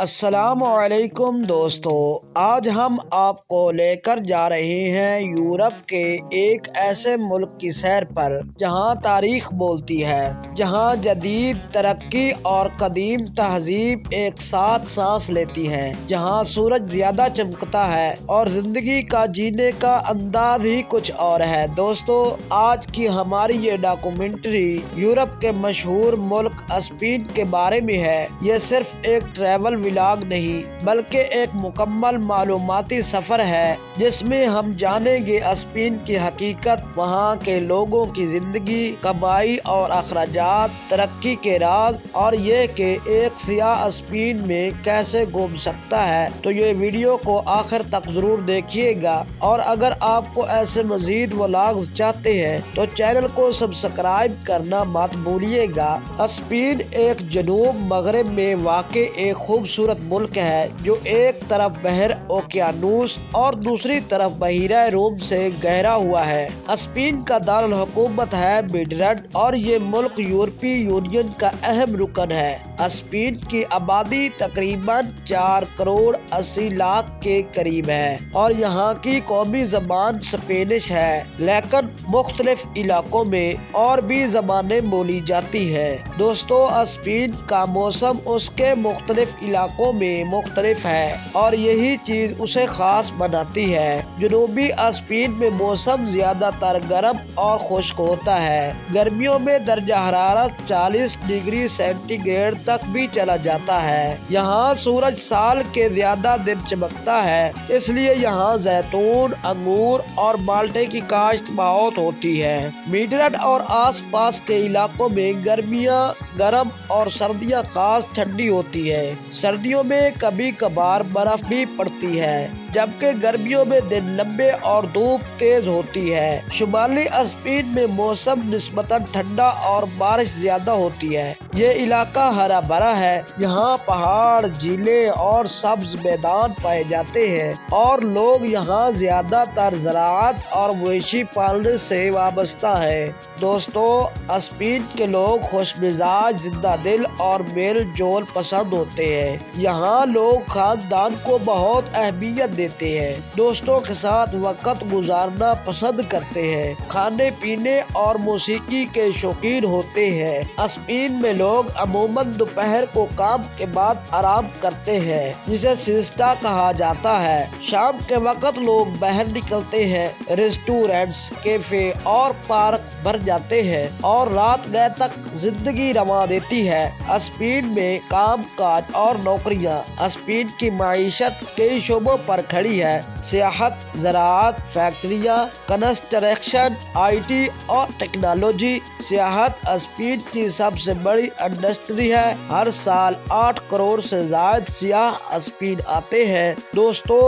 السلام علیکم دوستو، آج ہم آپ کو لے کر جا رہے ہیں یورپ کے ایک ایسے ملک کی سیر پر جہاں تاریخ بولتی ہے، جہاں جدید ترقی اور قدیم تہذیب ایک ساتھ سانس لیتی ہیں، جہاں سورج زیادہ چمکتا ہے اور زندگی کا جینے کا انداز ہی کچھ اور ہے۔ دوستو، آج کی ہماری یہ ڈاکومنٹری یورپ کے مشہور ملک اسپین کے بارے میں ہے۔ یہ صرف ایک ٹریول ولاگ نہیں بلکہ ایک مکمل معلوماتی سفر ہے جس میں ہم جانیں گے اسپین کی حقیقت، وہاں کے لوگوں کی زندگی، کمائی اور اخراجات، ترقی کے راز، اور یہ کہ ایک سیاح اسپین میں کیسے گھوم سکتا ہے۔ تو یہ ویڈیو کو آخر تک ضرور دیکھیے گا، اور اگر آپ کو ایسے مزید ولاگز چاہتے ہیں تو چینل کو سبسکرائب کرنا مت بھولیے گا۔ اسپین ایک جنوب مغرب میں واقع ایک خوبصورت ملک ہے جو ایک طرف بحر اوقیانوس اور دوسری طرف بحیرہ روم سے گھرا ہوا ہے۔ اسپین کا دارالحکومت ہے میڈرڈ اور یہ ملک یورپی یونین کا اہم رکن ہے۔ اسپین کی آبادی تقریباً 4 کروڑ 80 لاکھ کے قریب ہے اور یہاں کی قومی زبان اسپینش ہے، لیکن مختلف علاقوں میں اور بھی زبانیں بولی جاتی ہیں۔ دوستو، اسپین کا موسم اس کے مختلف علاقوں میں مختلف ہے اور یہی چیز اسے خاص بناتی ہے۔ جنوبی اسپین میں موسم زیادہ تر گرم اور خشک ہوتا ہے۔ گرمیوں میں درجہ حرارت 40 ڈگری سینٹی گریڈ تک بھی چلا جاتا ہے۔ یہاں سورج سال کے زیادہ دن چمکتا ہے، اس لیے یہاں زیتون، انگور اور مالٹے کی کاشت بہت ہوتی ہے۔ میڈرڈ اور آس پاس کے علاقوں میں گرمیاں گرم اور سردیاں خاص ٹھنڈی ہوتی ہے۔ سردیوں میں کبھی کبھار برف بھی پڑتی ہے، جبکہ گرمیوں میں دن لمبے اور دھوپ تیز ہوتی ہے۔ شمالی اسپین میں موسم نسبتاً ٹھنڈا اور بارش زیادہ ہوتی ہے۔ یہ علاقہ ہرا بھرا ہے، یہاں پہاڑ، جھیلیں اور سبز میدان پائے جاتے ہیں، اور لوگ یہاں زیادہ تر زراعت اور مویشی پالنے سے وابستہ ہیں۔ دوستو، اسپین کے لوگ خوش مزاج، زندہ دل اور میل جول پسند ہوتے ہیں۔ یہاں لوگ خاندان کو بہت اہمیت دیتے ہیں، دوستوں کے ساتھ وقت گزارنا پسند کرتے ہیں، کھانے پینے اور موسیقی کے شوقین ہوتے ہیں۔ اسپین میں لوگ عموماً دوپہر کو کام کے بعد آرام کرتے ہیں، جسے سیسٹا کہا جاتا ہے۔ شام کے وقت لوگ باہر نکلتے ہیں، ریسٹورنٹس، کیفے اور پارک بھر جاتے ہیں، اور رات گئے تک زندگی رواں دیتی ہے۔ اسپین میں کام کاج اور نوکریاں۔ اسپین کی معیشت کئی شعبوں پر کھڑی ہے: سیاحت، زراعت، فیکٹریاں، کنسٹرکشن، آئی ٹی اور ٹیکنالوجی۔ سیاحت اسپین کی سب سے بڑی انڈسٹری ہے، ہر سال 8 کروڑ سے زائد سیاح اسپین آتے ہیں۔ دوستو،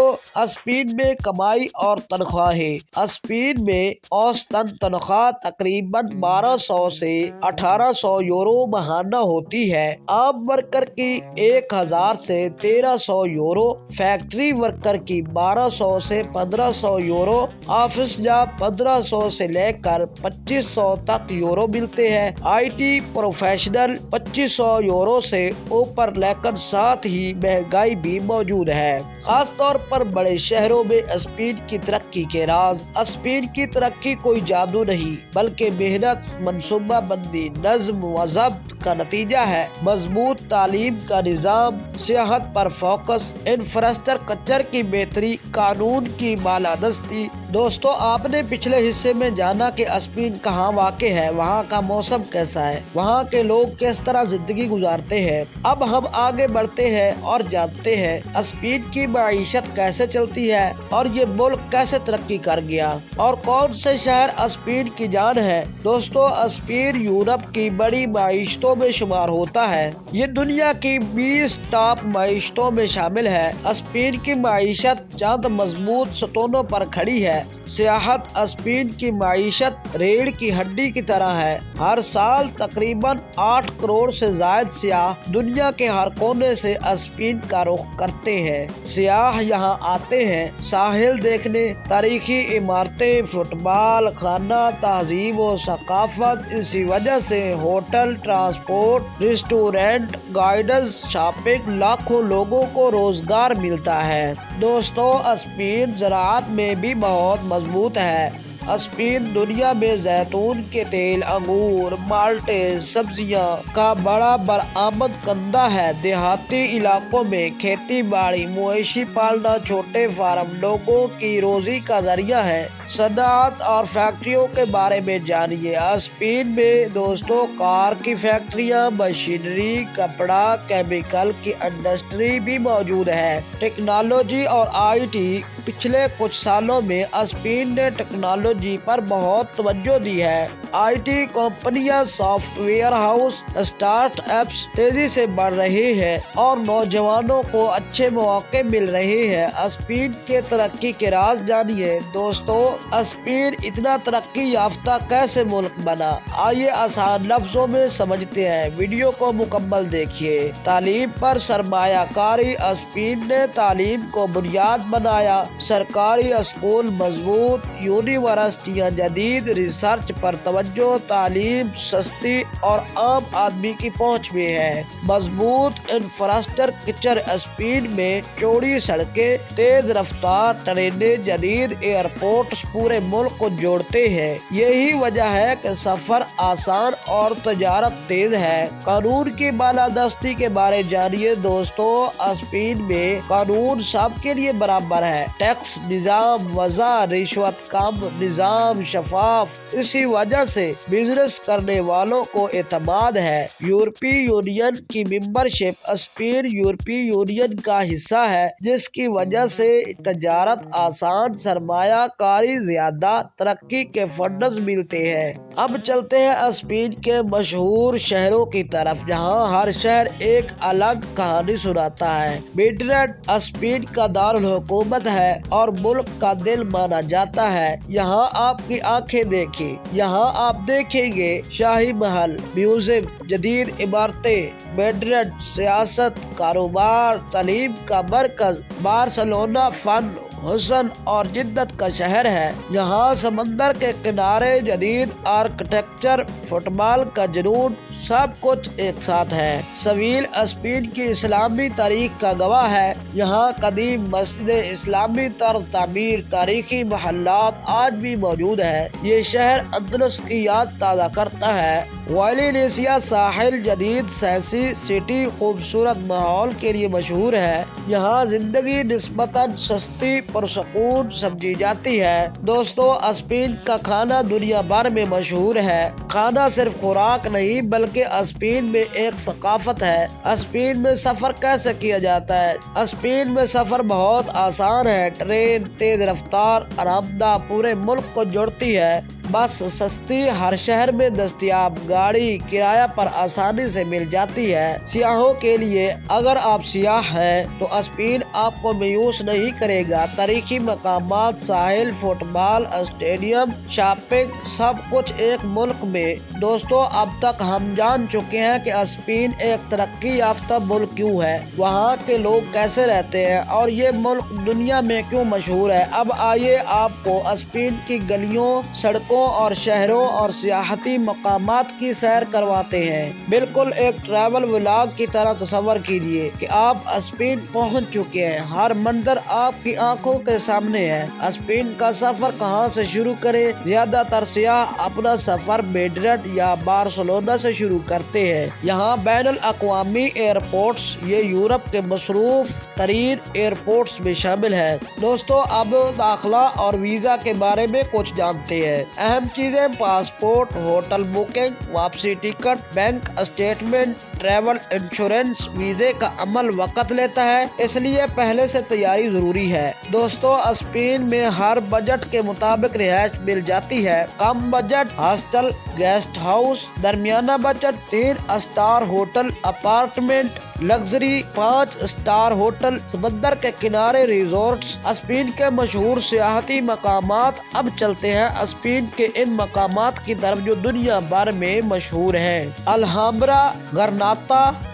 اسپین میں کمائی اور تنخواہیں۔ اسپین میں اوسطاً تنخواہ تقریباً 1200 سے 1800 یورو ماہانہ ہوتی ہے۔ عام ورکر کی 1000 سے 1300 یورو، فیکٹری ورکر کی 1200 سے 1500 یورو، آفس جاب 1500 سے لے کر 2500 تک یورو ملتے ہیں۔ آئی ٹی پروفیشنل 2500 یورو سے اوپر، لیکن ساتھ ہی مہنگائی بھی موجود ہے، خاص طور پر بڑے شہروں میں۔ اسپین کی ترقی کے راز۔ اسپین کی ترقی کوئی جادو نہیں بلکہ محنت، منصوبہ بندی، نظم و ضبط کا نتیجہ ہے۔ مضبوط تعلیم کا نظام، سیاحت پر فوکس، انفراسٹرکچر کی بہتری، قانون کی بالادستی۔ دوستو، آپ نے پچھلے حصے میں جانا کہ اسپین کہاں واقع ہے، وہاں کا موسم کیسا ہے، وہاں کے لوگ کس طرح زندگی گزارتے ہیں۔ اب ہم آگے بڑھتے ہیں اور جانتے ہیں اسپین کی معیشت کیسے چلتی ہے، اور یہ ملک کیسے ترقی کر گیا، اور کون سے شہر اسپین کی جان ہے۔ دوستو، اسپین یورپ کی بڑی معیشتوں میں شمار ہوتا ہے۔ یہ دنیا کی 20 ٹاپ معیشتوں میں شامل ہے۔ اسپین کی معیشت معیشت چند مضبوط ستونوں پر کھڑی ہے۔ سیاحت اسپین کی معیشت ریڑھ کی ہڈی کی طرح ہے۔ ہر سال تقریباً 8 کروڑ سے زائد سیاح دنیا کے ہر کونے سے اسپین کا رخ کرتے ہیں۔ سیاح یہاں آتے ہیں ساحل دیکھنے، تاریخی عمارتیں، فٹ بال، کھانا، تہذیب و ثقافت۔ اسی وجہ سے hotel, transport, restaurant, guides, shopping, لاکھوں لوگوں کو روزگار ملتا ہے۔ دوستو، اسپین زراعت میں بھی بہت مضبوط ہے۔ اسپین دنیا میں زیتون کے تیل، انگور، مالٹے، سبزیاں کا بڑا برآمد کنندہ ہے۔ دیہاتی علاقوں میں کھیتی باڑی، مویشی پالنا، چھوٹے فارم لوگوں کی روزی کا ذریعہ ہے۔ صنعت اور فیکٹریوں کے بارے میں جانیے۔ اسپین میں دوستو کار کی فیکٹریاں، مشینری، کپڑا، کیمیکل کی انڈسٹری بھی موجود ہے۔ ٹیکنالوجی اور آئی ٹی۔ پچھلے کچھ سالوں میں اسپین نے ٹیکنالوجی پر بہت توجہ دی ہے۔ آئی ٹی کمپنیاں، soft where house, start ups تیزی سے بڑھ رہے ہیں اور نوجوانوں کو اچھے مواقع مل رہے ہیں۔ اسپین کے ترقی کے راز جانیے۔ دوستو، اسپین اتنا ترقی یافتہ کیسے ملک بنا؟ آئیے آسان لفظوں میں سمجھتے ہیں، ویڈیو کو مکمل دیکھیے۔ تعلیم پر سرمایہ کاری۔ اسپین نے تعلیم کو بنیاد بنایا۔ سرکاری اسکول مضبوط، یونیورسٹیاں جدید، ریسرچ پر توجہ، تعلیم سستی اور عام آدمی کی پہنچ میں ہے۔ مضبوط انفراسٹرکچر۔ اسپین میں چوڑی سڑکیں، تیز رفتار ٹرینیں، جدید ایئرپورٹس پورے ملک کو جوڑتے ہیں۔ یہی وجہ ہے کہ سفر آسان اور تجارت تیز ہے۔ قانون کی بالادستی کے بارے جانیے۔ دوستو، اسپین میں قانون سب کے لیے برابر ہے۔ ٹیکس نظام وضع، رشوت کم، نظام شفاف۔ اسی وجہ سے بزنس کرنے والوں کو اعتماد ہے۔ یورپی یونین کی ممبرشپ۔ اسپین یورپی یونین کا حصہ ہے، جس کی وجہ سے تجارت آسان، سرمایہ کاری زیادہ، ترقی کے فنڈز ملتے ہیں۔ اب چلتے ہیں اسپین کے مشہور شہروں کی طرف، جہاں ہر شہر ایک الگ کہانی سناتا ہے۔ میڈرڈ اسپین کا دارالحکومت ہے اور ملک کا دل مانا جاتا ہے۔ یہاں آپ کی آنکھیں دیکھیں۔ یہاں آپ دیکھیں گے شاہی محل، میوزیم، جدید عمارتیں۔ میڈرڈ سیاست، کاروبار، تعلیم کا مرکز۔ بارسلونا فن، حسن اور جدت کا شہر ہے۔ یہاں سمندر کے کنارے، جدید آرکیٹیکچر، فٹ بال کا جنون، سب کچھ ایک ساتھ ہے۔ سویل اسپین کی اسلامی تاریخ کا گواہ ہے۔ یہاں قدیم مسجدیں، اسلامی طرز تعمیر، تاریخی محلات آج بھی موجود ہے۔ یہ شہر اندلس کی یاد تازہ کرتا ہے۔ ویلینسیا ساحل، جدید سیاسی سٹی، خوبصورت ماحول کے لیے مشہور ہے۔ یہاں زندگی نسبتاً سستی، پرسکون سمجھی جاتی ہے۔ دوستو، اسپین کا کھانا دنیا بھر میں مشہور ہے۔ کھانا صرف خوراک نہیں بلکہ اسپین میں ایک ثقافت ہے۔ اسپین میں سفر کیسے کیا جاتا ہے؟ اسپین میں سفر بہت آسان ہے۔ ٹرین تیز رفتار، آرام دہ، پورے ملک کو جوڑتی ہے۔ بس سستی، ہر شہر میں دستیاب، گاڑی کرایہ پر آسانی سے مل جاتی ہے۔ سیاحوں کے لیے، اگر آپ سیاح ہیں تو اسپین آپ کو مایوس نہیں کرے گا۔ تاریخی مقامات، ساحل، فٹ بال اسٹیڈیم، شاپنگ، سب کچھ ایک ملک میں۔ دوستو، اب تک ہم جان چکے ہیں کہ اسپین ایک ترقی یافتہ ملک کیوں ہے، وہاں کے لوگ کیسے رہتے ہیں اور یہ ملک دنیا میں کیوں مشہور ہے۔ اب آئیے آپ کو اسپین کی گلیوں، سڑکوں اور شہروں اور سیاحتی مقامات کی سیر کرواتے ہیں۔ بالکل ایک ٹریول ولاگ کی طرح تصور کیجیے کہ آپ اسپین پہنچ چکے ہیں۔ ہر منظر آپ کی آنکھوں کے سامنے ہے۔ اسپین کا سفر کہاں سے شروع کریں؟ زیادہ تر سیاح اپنا سفر میڈرڈ یا بارسلونا سے شروع کرتے ہیں۔ یہاں بین الاقوامی ایئرپورٹس، یہ یورپ کے مصروف ترین ایئرپورٹس میں شامل ہے۔ دوستو، اب داخلہ اور ویزا کے بارے میں کچھ جانتے ہیں۔ اہم چیزیں: پاسپورٹ، ہوٹل بکنگ، واپسی ticket, bank statement, travel insurance ویزے کا عمل وقت لیتا ہے، اس لیے پہلے سے تیاری ضروری ہے۔ دوستو اسپین میں ہر بجٹ کے مطابق رہائش مل جاتی ہے۔ کم بجٹ ہاسٹل گیسٹ ہاؤس، درمیانہ budget 3 star hotel apartment, luxury 5 star hotel, سمندر کے کنارے ریزورٹس۔ اسپین کے مشہور سیاحتی مقامات، اب چلتے ہیں اسپین کے ان مقامات کی طرف جو دنیا بھر میں مشہور ہیں۔ الحامبرا گرناتا۔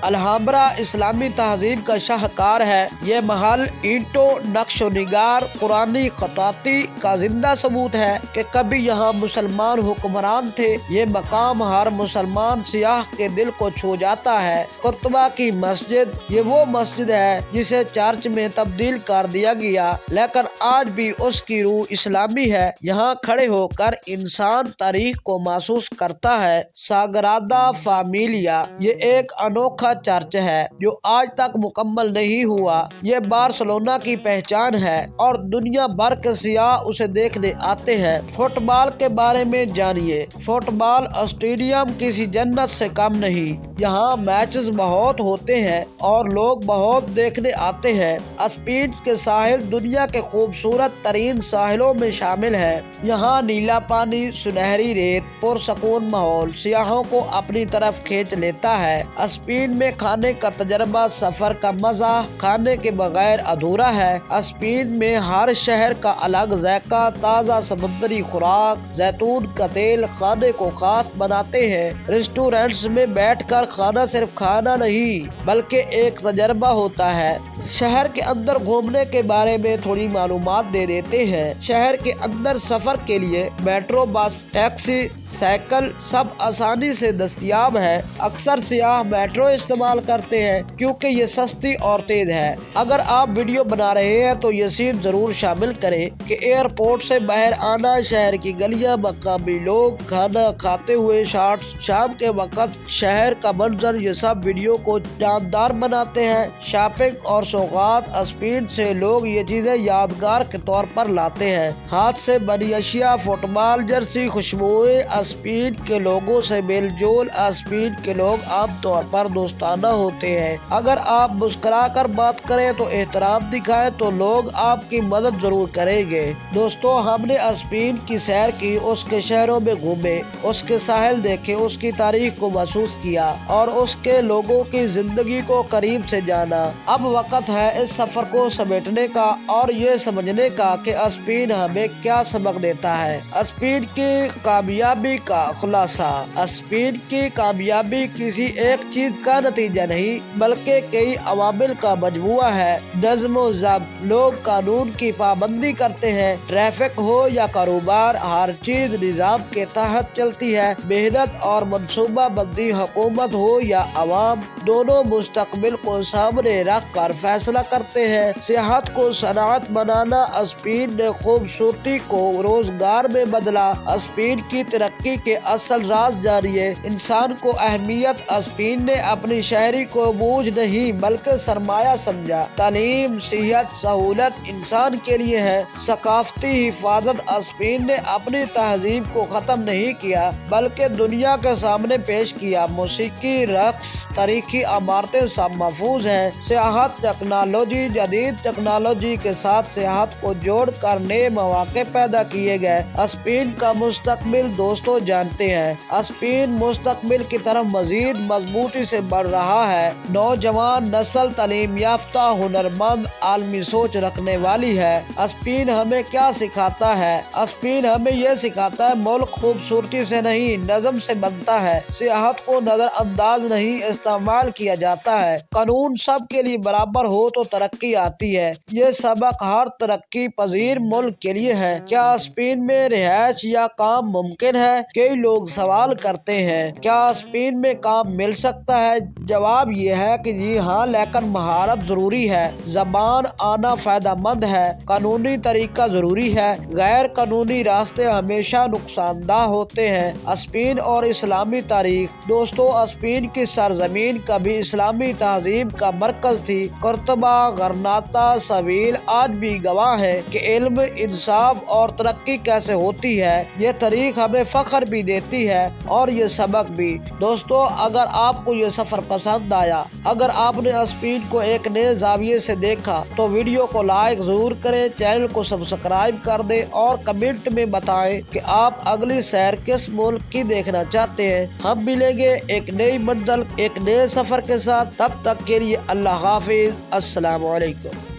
الحامبرا اسلامی تہذیب کا شاہکار ہے۔ یہ محل اینٹوں، نقش و نگار، قرآنی خطاطی کا زندہ ثبوت ہے کہ کبھی یہاں مسلمان حکمران تھے۔ یہ مقام ہر مسلمان سیاح کے دل کو چھو جاتا ہے۔ قرطبہ کی مسجد، یہ وہ مسجد ہے جسے چرچ میں تبدیل کر دیا گیا، لیکن آج بھی اس کی روح اسلامی ہے۔ یہاں کھڑے ہو کر انسان تاریخ کو محسوس کرتا ہے۔ ساگرادا فامیلیا، یہ ایک انوکھا چرچ ہے جو آج تک مکمل نہیں ہوا۔ یہ بارسلونا کی پہچان ہے اور دنیا بھر کے سیاح اسے دیکھنے آتے ہیں۔ فٹ بال کے بارے میں جانیے۔ فٹ بال اسٹیڈیم کسی جنت سے کم نہیں۔ یہاں میچز بہت ہوتے ہیں اور لوگ بہت دیکھنے آتے ہیں۔ اسپین کے ساحل دنیا کے خوبصورت ترین ساحلوں میں شامل ہے۔ یہاں نیلا پانی، سنہری ریت، پرسکون ماحول سیاحوں کو اپنی طرف کھینچ لیتا ہے۔ اسپین میں کھانے کا تجربہ سفر کا مزہ کھانے کے بغیر ادھورا ہے۔ اسپین میں ہر شہر کا الگ ذائقہ، تازہ سمندری خوراک، زیتون کا تیل کھانے کو خاص بناتے ہیں۔ ریسٹورینٹس میں بیٹھ کر کھانا صرف کھانا نہیں بلکہ ایک تجربہ ہوتا ہے۔ شہر کے اندر گھومنے کے بارے میں تھوڑی معلومات دے دیتے ہیں۔ شہر کے اندر سفر کے لیے میٹرو، بس، ٹیکسی، سائیکل سب آسانی سے دستیاب ہے۔ اکثر سیاح میٹرو استعمال کرتے ہیں کیونکہ یہ سستی اور تیز ہے۔ اگر آپ ویڈیو بنا رہے ہیں تو یہ سین ضرور شامل کریں کہ ایئرپورٹ سے باہر آنا، شہر کی گلیاں، مقامی لوگ، کھانا کھاتے ہوئے شاٹس، شام کے وقت شہر کا منظر، یہ سب ویڈیو کو جاندار بناتے ہیں۔ شاپنگ اور سوغات، اسپین سے لوگ یہ چیزیں یادگار کے طور پر لاتے ہیں۔ ہاتھ سے بنی اشیاء، فٹ بال جرسی، خوشبوئیں، اسپین کے لوگوں سے میل جول۔ اسپین کے لوگ عام طور پر دوستانہ ہوتے ہیں۔ اگر آپ مسکرا کر بات کریں تو احترام دکھائیں تو لوگ آپ کی مدد ضرور کریں گے۔ دوستو ہم نے اسپین کی سیر کی، اس کے شہروں میں گھومے، اس کے ساحل دیکھے، اس کی تاریخ کو محسوس کیا اور اس کے لوگوں کی زندگی کو قریب سے جانا۔ اب وقت ہے اس سفر کو سمیٹنے کا اور یہ سمجھنے کا کہ اسپین ہمیں کیا سبق دیتا ہے۔ اسپین کی کامیابی کا خلاصہ۔ اسپین کی کامیابی کسی ایک چیز کا نتیجہ نہیں بلکہ کئی عوامل کا مجموعہ ہے۔ نظم و ضبط، لوگ قانون کی پابندی کرتے ہیں۔ ٹریفک ہو یا کاروبار، ہر چیز نظام کے تحت چلتی ہے۔ محنت اور منصوبہ بندی، حکومت ہو یا عوام، دونوں مستقبل کو سامنے رکھ کر فیصلہ کرتے ہیں۔ سیاحت کو صنعت بنانا، اسپین نے خوبصورتی کو روزگار میں بدلا۔ اسپین کی ترقی کے اصل راز جانیے۔ انسان کو اہمیت، اسپین نے اپنی شہری کو بوجھ نہیں بلکہ سرمایہ سمجھا۔ تعلیم، صحت، سہولت انسان کے لیے ہے۔ ثقافتی حفاظت، اسپین نے اپنی تہذیب کو ختم نہیں کیا بلکہ دنیا کے سامنے پیش کیا۔ موسیقی، رقص، تاریخی عمارتیں سب محفوظ ہیں۔ سیاحت، ٹیکنالوجی، جدید ٹیکنالوجی کے ساتھ سیاحت کو جوڑ کر نئے مواقع پیدا کیے گئے۔ اسپین کا مستقبل دوستو جانتے ہیں۔ اسپین مستقبل کی طرف مزید مضبوطی سے بڑھ رہا ہے۔ نوجوان نسل تعلیم یافتہ، ہنرمند، عالمی سوچ رکھنے والی ہے۔ اسپین ہمیں کیا سکھاتا ہے؟ اسپین ہمیں یہ سکھاتا ہے ملک خوبصورتی سے نہیں نظم سے بنتا ہے۔ سیاحت کو نظر انداز نہیں استعمال کیا جاتا ہے۔ قانون سب کے لیے برابر ہو تو ترقی آتی ہے۔ یہ سبق ہر ترقی پذیر ملک کے لیے ہے۔ کیا اسپین میں رہائش یا کام ممکن ہے؟ کئی لوگ سوال کرتے ہیں کیا اسپین میں کام مل سکتا ہے؟ جواب یہ ہے کہ جی ہاں، لیکن مہارت ضروری ہے، زبان آنا فائدہ مند ہے، قانونی طریقہ ضروری ہے۔ غیر قانونی راستے ہمیشہ نقصان دہ ہوتے ہیں۔ اسپین اور اسلامی تاریخ۔ دوستو اسپین کی سرزمین کبھی اسلامی تہذیب کا مرکز تھی۔ قرطبہ، غرناطہ، سیویل آج بھی گواہ ہے کہ علم، انصاف اور ترقی کیسے ہوتی ہے۔ یہ تاریخ ہمیں فخر بھی دیتی ہے اور یہ سبق بھی۔ دوستو اگر آپ آپ کو یہ سفر پسند آیا، اگر آپ نے اسپین کو ایک نئے زاویے سے دیکھا تو ویڈیو کو لائک ضرور کریں، چینل کو سبسکرائب کر دیں اور کمنٹ میں بتائیں کہ آپ اگلی سیر کس ملک کی دیکھنا چاہتے ہیں۔ ہم ملیں گے ایک نئی منزل، ایک نئے سفر کے ساتھ، تب تک کے لیے اللہ حافظ، السلام علیکم۔